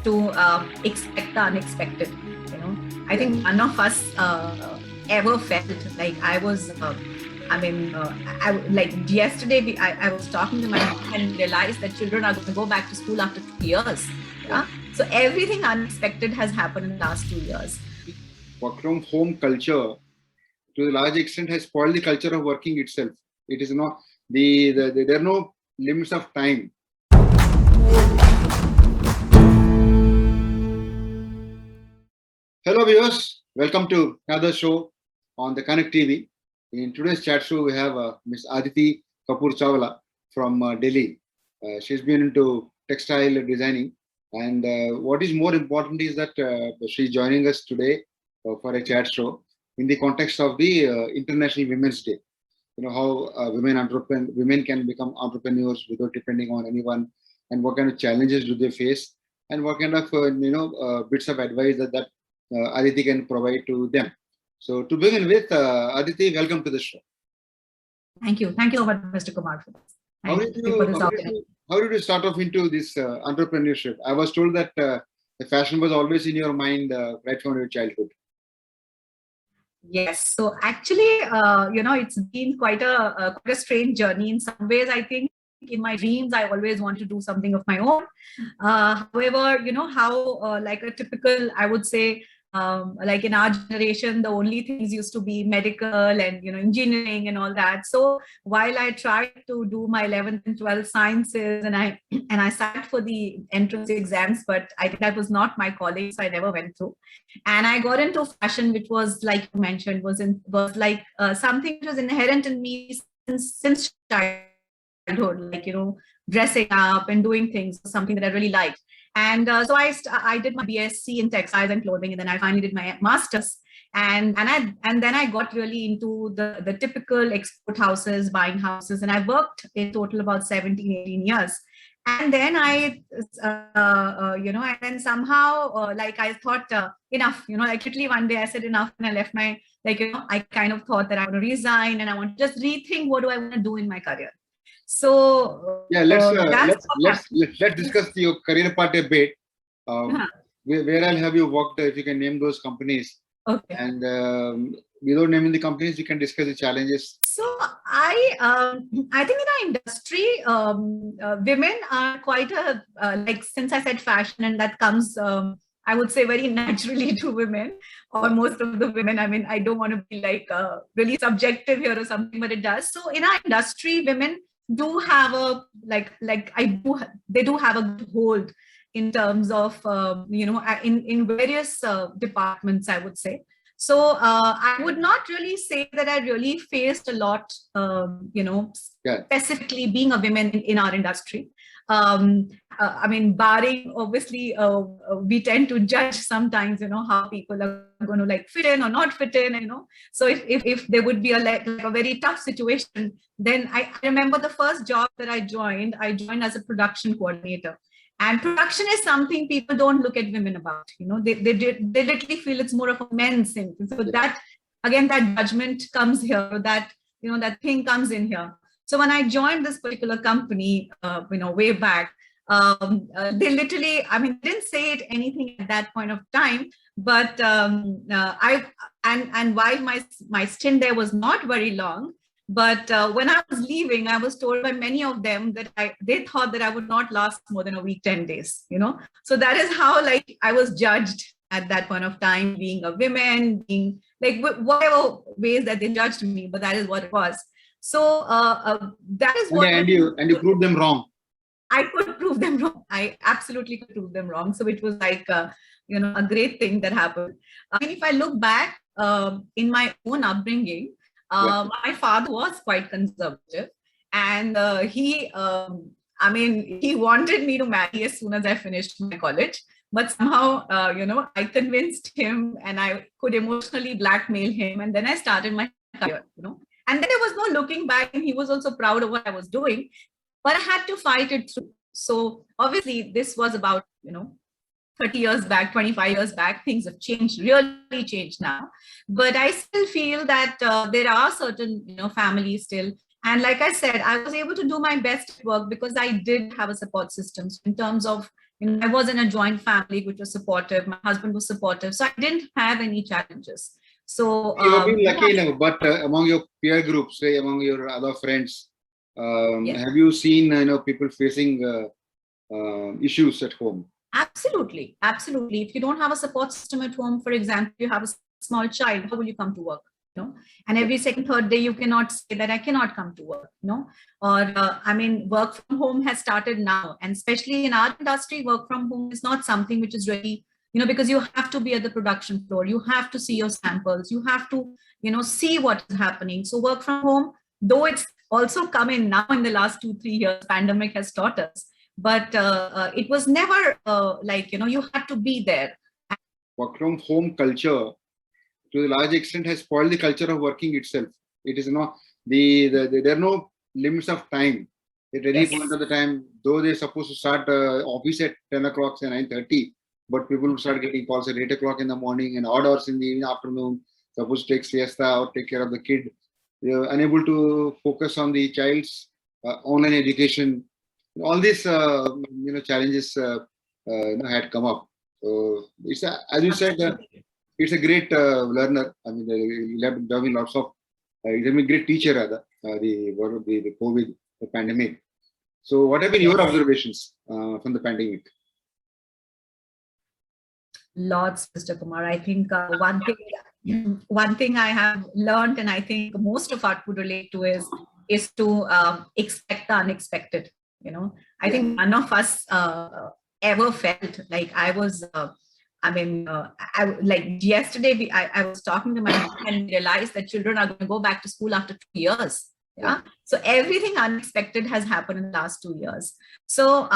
to expect the unexpected. I think none of us ever felt like I was. Like yesterday, I was talking to my mom and realized that children are going to go back to school after 2 years. Yeah? So everything unexpected has happened in the last 2 years. Work from home culture, to a large extent, has spoiled the culture of working itself. It is not there are no limits of time. Hello viewers, welcome to another show on the Connect TV. In today's chat show, we have Miss Aditi Kapur Chawla from Delhi. She's been into textile designing, and what is more important is that she's joining us today for a chat show in the context of the International Women's Day. You know how women can become entrepreneurs without depending on anyone, and what kind of challenges do they face, and what kind of bits of advice that Aditi can provide to them. So to begin with, Aditi, welcome to the show. Thank you so much, Mr. Kumar, for this. How did you start off into this entrepreneurship? I was told that the fashion was always in your mind right from your childhood. Yes. So actually, it's been quite a strange journey. In some ways, I think in my dreams, I always want to do something of my own. However, how like a typical, I would say, like in our generation, the only things used to be medical and engineering and all that. So while I tried to do my 11th and 12th sciences, and I sat for the entrance exams, but I think that was not my calling, so I never went through. And I got into fashion, which was, like you mentioned, was like something that was inherent in me since childhood, like dressing up and doing things, something that I really liked. And so I did my BSc in textiles and clothing, and then I finally did my master's. And then I got really into the typical export houses, buying houses, and I worked in total about 17, 18 years. And then and then somehow, like I thought enough, like literally one day I said enough, and I left my, I kind of thought that I want to resign and I want to just rethink what do I want to do in my career. So yeah, let's discuss your career part a bit. Where all have you worked? If you can name those companies, okay. And without naming the companies, we can discuss the challenges. So I think in our industry, women are quite a like, since I said fashion, and that comes I would say very naturally to women, or most of the women. I mean, I don't want to be like really subjective here or something, but it does. So in our industry, women do have a they do have a good hold in terms of in various departments, I would say. So I would not really say that I really faced a lot specifically being a woman in our industry. I mean, barring obviously we tend to judge sometimes how people are going to like fit in or not fit in, so if there would be like a very tough situation, then I remember the first job that I joined as a production coordinator. And production is something people don't look at women about, they literally feel it's more of a men's thing. So that, again, that judgment comes here, that that thing comes in here. So when I joined this particular company, way back, they literally, I mean, didn't say it anything at that point of time, but and while my stint there was not very long, but when I was leaving, I was told by many of them that they thought that I would not last more than a week, 10 days, So that is how, like, I was judged at that point of time, being a woman, being like whatever ways that they judged me, but that is what it was. So that is what. And you proved them wrong. I could prove them wrong. I absolutely could prove them wrong. So it was like, a great thing that happened. I mean, if I look back in my own upbringing, my father was quite conservative, and he wanted me to marry as soon as I finished my college. But somehow, I convinced him, and I could emotionally blackmail him, and then I started my career, And then there was no looking back, and he was also proud of what I was doing, but I had to fight it through. So obviously, this was about 30 years back, 25 years back. Things have changed, really changed now. But I still feel that there are certain, families still. And like I said, I was able to do my best work because I did have a support system. So in terms of I was in a joint family which was supportive. My husband was supportive, so I didn't have any challenges. So You have been lucky enough, but among your peer groups, say among your other friends, yes. have you seen people facing issues at home? Absolutely, absolutely. If you don't have a support system at home, for example, you have a small child, how will you come to work? And every second, third day, you cannot say that I cannot come to work. Or I mean, work from home has started now, and especially in our industry, work from home is not something which is really, because you have to be at the production floor, you have to see your samples, you have to, see what is happening. So work from home, though it's also come in now in the last 2-3 years, pandemic has taught us, but it was never like, you had to be there. Work from home culture, to a large extent, has spoiled the culture of working itself. It is not there are no limits of time. At any point of the time, though they're supposed to start office at 10 o'clock, say 9:30, but people will start getting calls at 8 o'clock in the morning and odd hours in the afternoon, supposed to take siesta or take care of the kid. They are unable to focus on the child's online education. All these challenges had come up. So it's as you said, it's a great learner. I mean, you have done lots of. He's a great teacher, rather. The COVID, the pandemic. So, what have been your observations from the pandemic? Lots, Mr. Kumar. I think one thing I have learned, and I think most of us would relate to, is to expect the unexpected. I think none of us ever felt like I was. Like yesterday, I was talking to my mom and realized that children are going to go back to school after 2 years. Yeah. So everything unexpected has happened in the last 2 years. So,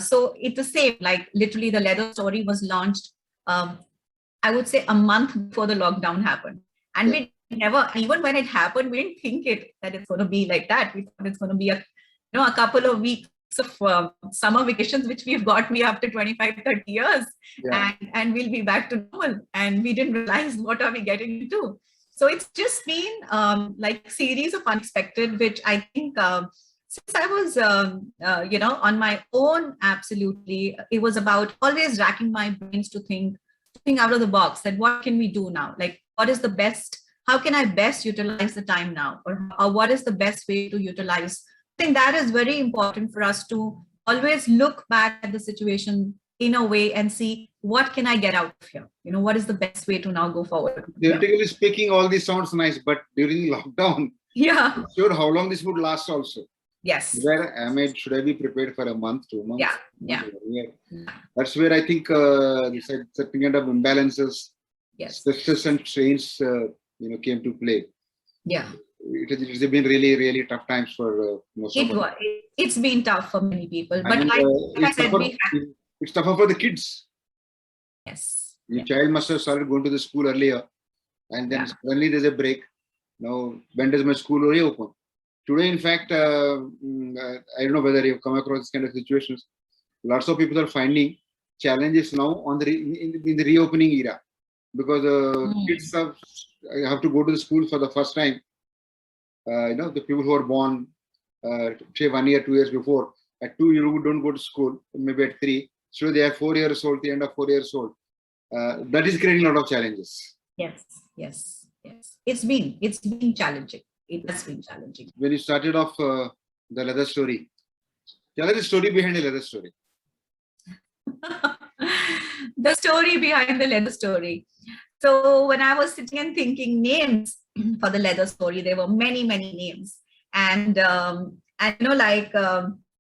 so it's the same, like literally the leather story was launched, I would say a month before the lockdown happened. And we never, even when it happened, we didn't think that it's going to be like that. We thought it's going to be a couple of weeks of summer vacations, which we've got me after 25-30 years, and we'll be back to normal, and we didn't realize what are we getting into. So it's just been like a series of unexpected, which I think since I was on my own, absolutely, it was about always racking my brains to think out of the box, that what can we do now, like what is the best, how can I best utilize the time now, or what is the best way to utilize. I think that is very important for us to always look back at the situation in a way and see what can I get out of here? What is the best way to now go forward? Theoretically speaking, all this sounds nice, but during lockdown, I'm not sure how long this would last also. Yes. Should I be prepared for a month, 2 months? Yeah. That's where I think this certain kind of imbalances, stresses and strains, came to play. Yeah. It's been really, really tough times for most of us. It's been tough for many people, but it's tougher for the kids. Yes. Your child must have started going to the school earlier, and then suddenly there's a break. Now, when does my school reopen? Today, in fact, I don't know whether you've come across this kind of situations. Lots of people are finding challenges now on in the reopening era, because kids have to go to the school for the first time. The people who are born, say 1 year, 2 years before, at 2 you don't go to school, maybe at 3. So they are 4 years old, the end of 4 years old. That is creating a lot of challenges. Yes. It's been challenging. It has been challenging. When you started off the leather story, tell us the story behind the leather story. The story behind the leather story. So when I was sitting and thinking names for the leather story, there were many names, and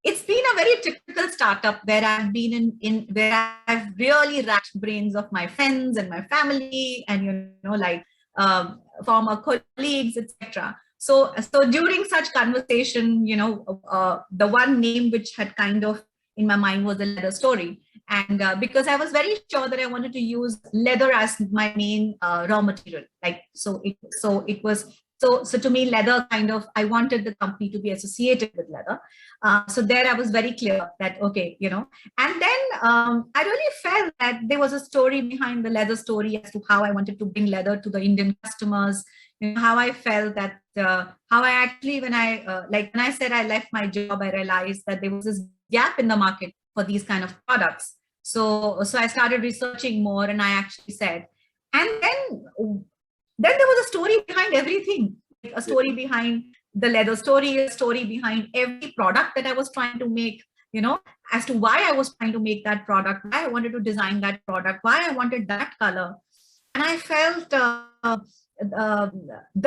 it's been a very typical startup where I've been where I've really racked brains of my friends and my family, and former colleagues, etc. So during such conversation, the one name which had kind of in my mind was the leather story. And because I was very sure that I wanted to use leather as my main raw material, so to me, leather I wanted the company to be associated with leather. So there I was very clear that, okay, and then I really felt that there was a story behind the leather story as to how I wanted to bring leather to the Indian customers, how I felt that, how I actually, when I said I left my job, I realized that there was this gap in the market for these kind of products. So I started researching more, and I actually said, and then there was a story behind everything, like a story behind the leather story, a story behind every product that I was trying to make, as to why I was trying to make that product, why I wanted to design that product, why I wanted that color. And I felt the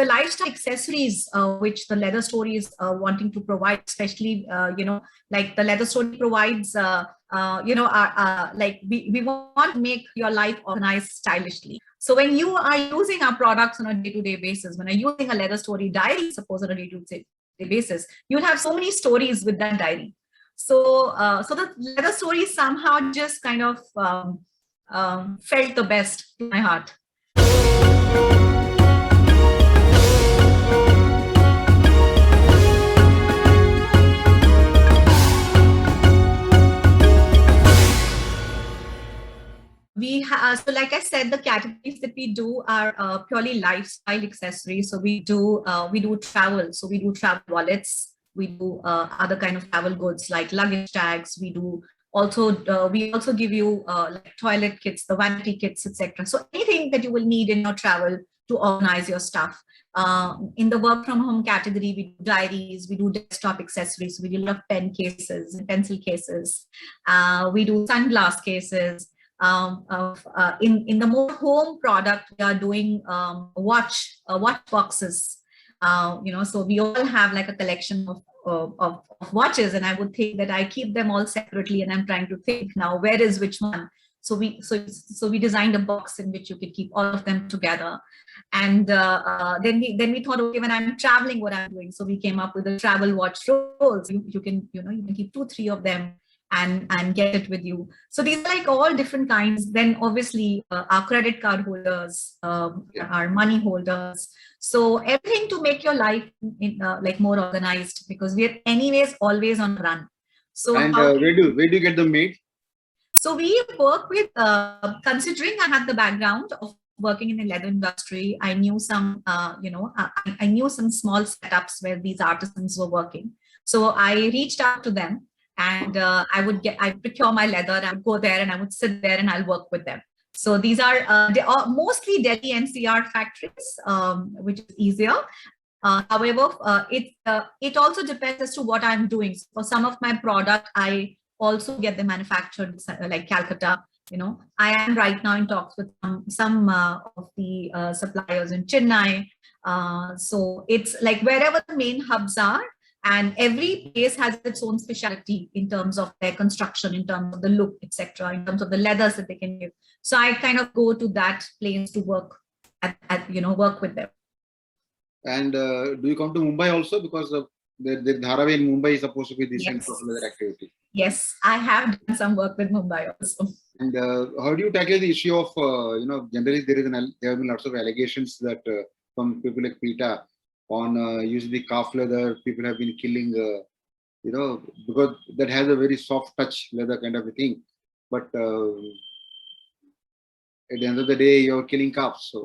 lifestyle accessories which the leather story is wanting to provide, especially, like the leather story provides, like we want to make your life organized stylishly. So when you are using our products on a day-to-day basis, when you're using a leather story diary, suppose on a day-to-day basis, you'll have so many stories with that diary. So, so the leather story somehow just kind of felt the best to my heart. We have, so like I said, the categories that we do are purely lifestyle accessories. So we do travel. So we do travel wallets. We do other kind of travel goods like luggage tags. We also give you like toilet kits, the vanity kits, etc. So anything that you will need in your travel to organize your stuff. In the work from home category, we do diaries, we do desktop accessories, we do a lot of pen cases and pencil cases. We do sunglass cases. In the more home product, we are doing watch boxes. So we all have like a collection of watches, and I would think that I keep them all separately, and I'm trying to think now where is which one. So we designed a box in which you could keep all of them together. And then we thought, okay, when I'm traveling, what I'm doing. So we came up with a travel watch rolls. You can keep 2-3 of them and get it with you. So these are like all different kinds. Then obviously our credit card holders, our money holders. So everything to make your life like more organized, because we are anyways always on run. So and where do you get them made? So we work with, considering I had the background of working in the leather industry, I knew some, I knew some small setups where these artisans were working. So I reached out to them, and I procure my leather, and I would go there and I would sit there and I'll work with them. So these are they are mostly Delhi NCR factories, which is easier. However, it also depends as to what I'm doing. For some of my product, I also get them manufactured like Calcutta. I am right now in talks with some of the suppliers in Chennai. So it's like wherever the main hubs are, and every place has its own specialty in terms of their construction, in terms of the look, etc., in terms of the leathers that they can give. So I kind of go to that place to work work with them. And do you come to Mumbai also, because the Dharavi in Mumbai is supposed to be the center of leather activity? Yes, I have done some work with Mumbai also. And how do you tackle the issue of generally there have been lots of allegations that from people like PETA on using the calf leather, people have been killing, because that has a very soft touch leather kind of a thing. But at the end of the day, you're killing calves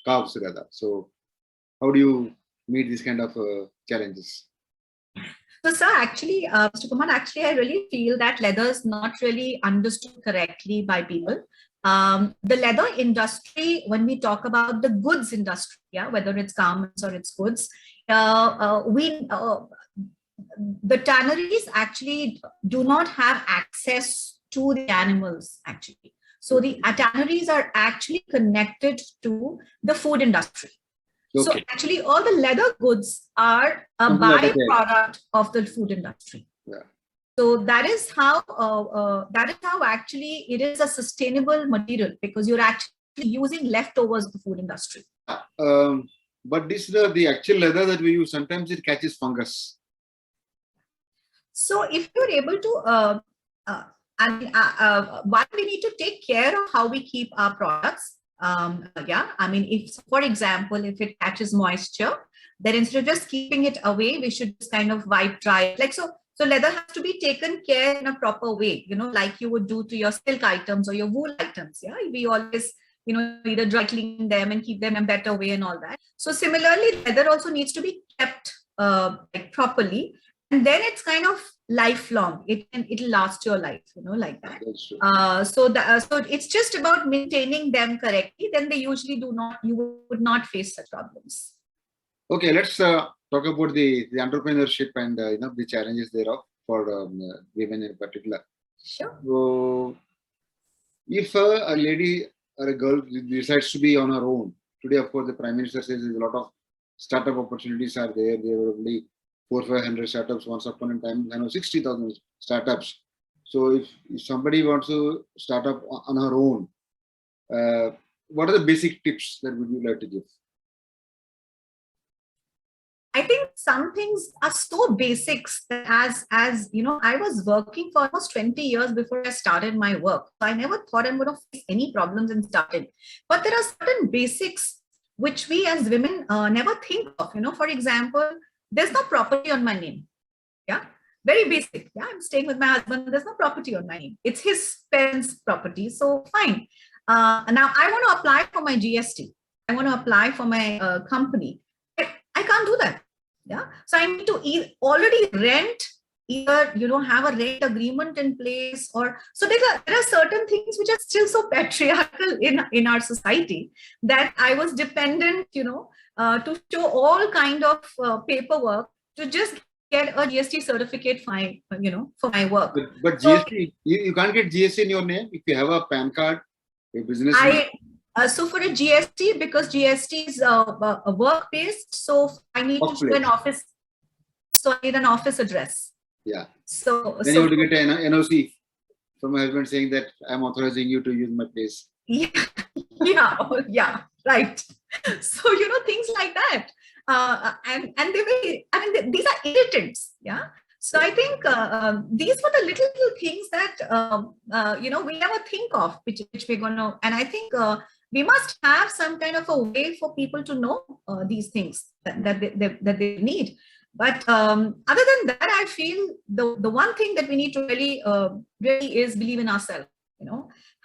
rather. So how do you meet these kind of challenges? So, sir, actually, Mr. Kumar, actually, I really feel that leather is not really understood correctly by people. The leather industry, when we talk about the goods industry, whether it's garments or it's goods, the tanneries actually do not have access to the animals, actually. So the tanneries are actually connected to the food industry. Okay. So actually all the leather goods are a byproduct of the food industry. Yeah. So that is how actually it is a sustainable material, because you're actually using leftovers of the food industry. But this the actual leather that we use, sometimes it catches fungus. So if you're able to, one, we need to take care of how we keep our products. If, for example, if it catches moisture, then instead of just keeping it away, we should just kind of wipe dry. Like so leather has to be taken care in a proper way, like you would do to your silk items or your wool items. Yeah, we always, either dry clean them and keep them in a better way and all that. So similarly, leather also needs to be kept like properly, and then it's kind of lifelong. It'll last your life, like that. That's true. So it's just about maintaining them correctly. Then they usually you would not face such problems. Okay, let's talk about the entrepreneurship and the challenges thereof for women in particular. Sure. So, if a lady or a girl decides to be on her own today, of course, the Prime Minister says there's a lot of startup opportunities are there. There were only 400-500 startups once upon a time. 60,000 startups. So, if somebody wants to start up on her own, what are the basic tips that would you like to give? I think some things are so basics that as I was working for almost 20 years before I started my work. So I never thought I'm going to face any problems and started. But there are certain basics which we as women never think of. For example, there's no property on my name. Yeah, very basic. Yeah, I'm staying with my husband. There's no property on my name. It's his parents' property. So fine. Now I want to apply for my GST. I want to apply for my company. I can't do that. Yeah. So I need to already rent, either, have a rent agreement in place, or so there are certain things which are still so patriarchal in our society that I was dependent, to show all kind of paperwork to just get a GST certificate for my work. But GST, you can't get GST in your name if you have a PAN card, a business. So for a GST, because GST is a work-based, so I need to show an office. So I need an office address. Yeah. So then you have to get an NOC from my husband saying that I'm authorizing you to use my place. Yeah, yeah, right. So things like that, and these are irritants. Yeah. So I think these were the little things that we never think of, which we're going to, and I think we must have some kind of a way for people to know these things that they need. But other than that, I feel the one thing that we need to really is believe in ourselves.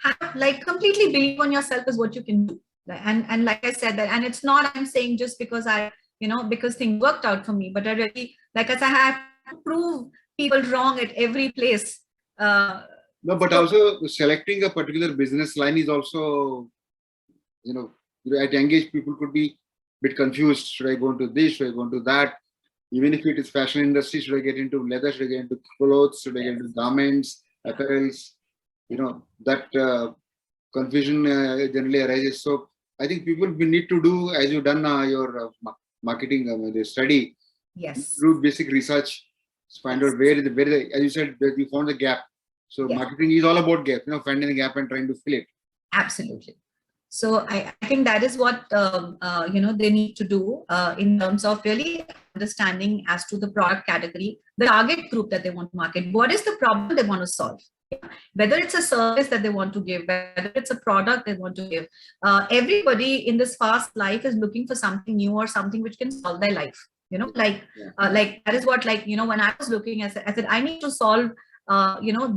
Have completely believe on yourself is what you can do. And like I said that, and it's not I'm saying just because because things worked out for me, but I really, like I said, I have to prove people wrong at every place. No, but also selecting a particular business line is also, at young age, people could be a bit confused. Should I go into this? Should I go into that? Even if it is fashion industry, should I get into leather? Should I get into clothes? Should I get into garments, apparels? That confusion generally arises. So I think people need to do, as you've done your marketing the study. Yes. Do basic research, find out where as you said, where you found the gap. So marketing is all about gap, finding the gap and trying to fill it. Absolutely. So I think that is what they need to do in terms of really understanding as to the product category, the target group that they want to market. What is the problem they want to solve? Whether it's a service that they want to give, whether it's a product they want to give. Everybody in this fast life is looking for something new or something which can solve their life. Like that is what, when I was looking, I said, I need to solve,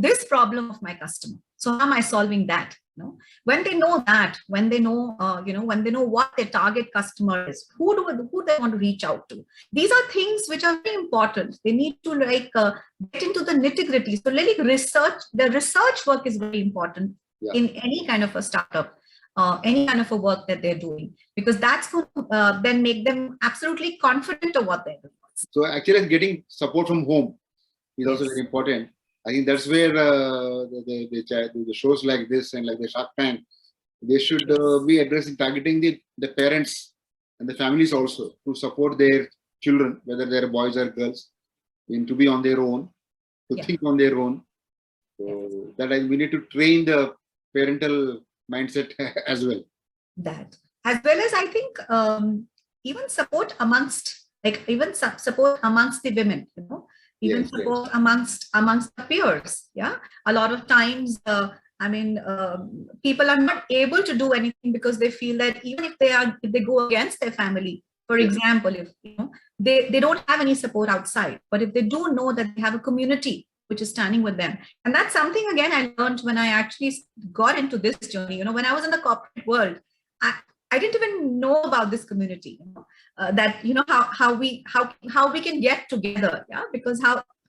this problem of my customer. So how am I solving that? When they know that, when they know, when they know what their target customer is, who they want to reach out to. These are things which are very important. They need to get into the nitty-gritty. So really the research work is very important in any kind of a startup. Any kind of a work that they're doing, because that's going to then make them absolutely confident of what they're doing. So actually getting support from home is also very important. I think that's where the shows like this and like the Shark Tank, they should be addressing, targeting the parents and the families also to support their children, whether they're boys or girls, to be on their own, to think on their own. So that we need to train the parental mindset as well. That, as well as I think even support amongst support amongst the women, even support amongst the peers. A lot of times people are not able to do anything because they feel that even if they go against their family, for example, if they don't have any support outside, but if they do know that they have a community which is standing with them. And that's something, again, I learned when I actually got into this journey. When I was in the corporate world, I didn't even know about this community, that, how we can get together. Because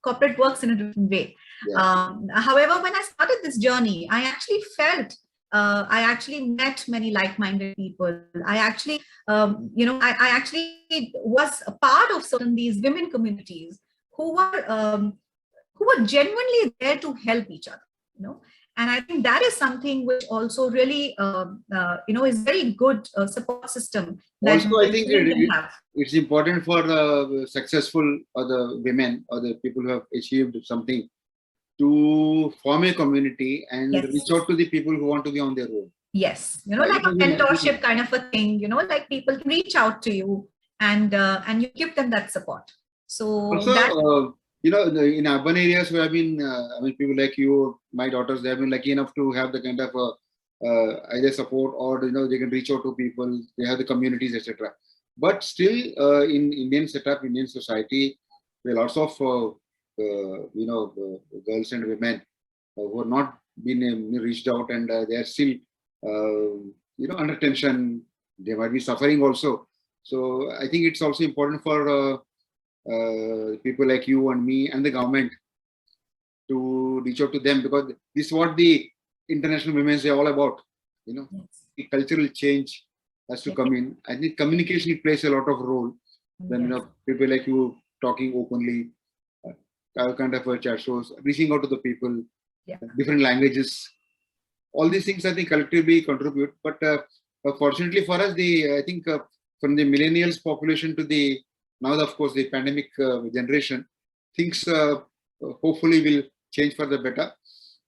corporate works in a different way. Yeah. However, when I started this journey, I actually felt, I actually met many like-minded people. I actually, I actually was a part of certain these women communities who were genuinely there to help each other, and I think that is something which also really, is very good support system that Also, I think women can have. it's important for the successful or the women or the people who have achieved something to form a community and Yes. reach out to the people who want to be on their own. Yes, like a mentorship kind of a thing, like people can reach out to you and you give them that support. So also, that, in urban areas where I've been, people like you, my daughters, they have been lucky enough to have the kind of either support or they can reach out to people. They have the communities, etc. But still, in Indian setup, Indian society, there are lots of girls and women who have not been reached out, and they are still under tension. They might be suffering also. So I think it's also important for people like you and me and the government to reach out to them, because this is what the International Women's Day all about. yes. The cultural change has to come in. I think communication plays a lot of role. Then people like you talking openly, kind of chat shows, reaching out to the people, different languages. All these things I think collectively contribute. But fortunately for us, I think from the millennials population to the now, of course, the pandemic generation, things hopefully will change for the better.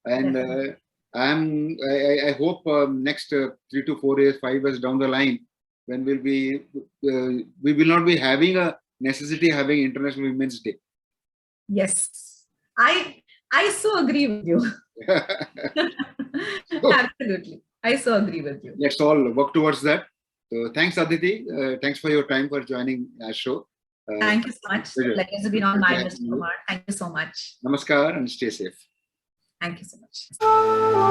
And I hope next 3 to 4 years, 5 years down the line, when we will not be having a necessity having International Women's Day. Yes, I so agree with you. Absolutely, I so agree with you. Let's all work towards that. So thanks, Aditi. Thanks for your time for joining our show. Thank you so much. Pleasure has been on my Mr. Kumar. Thank you so much. Namaskar and stay safe. Thank you so much.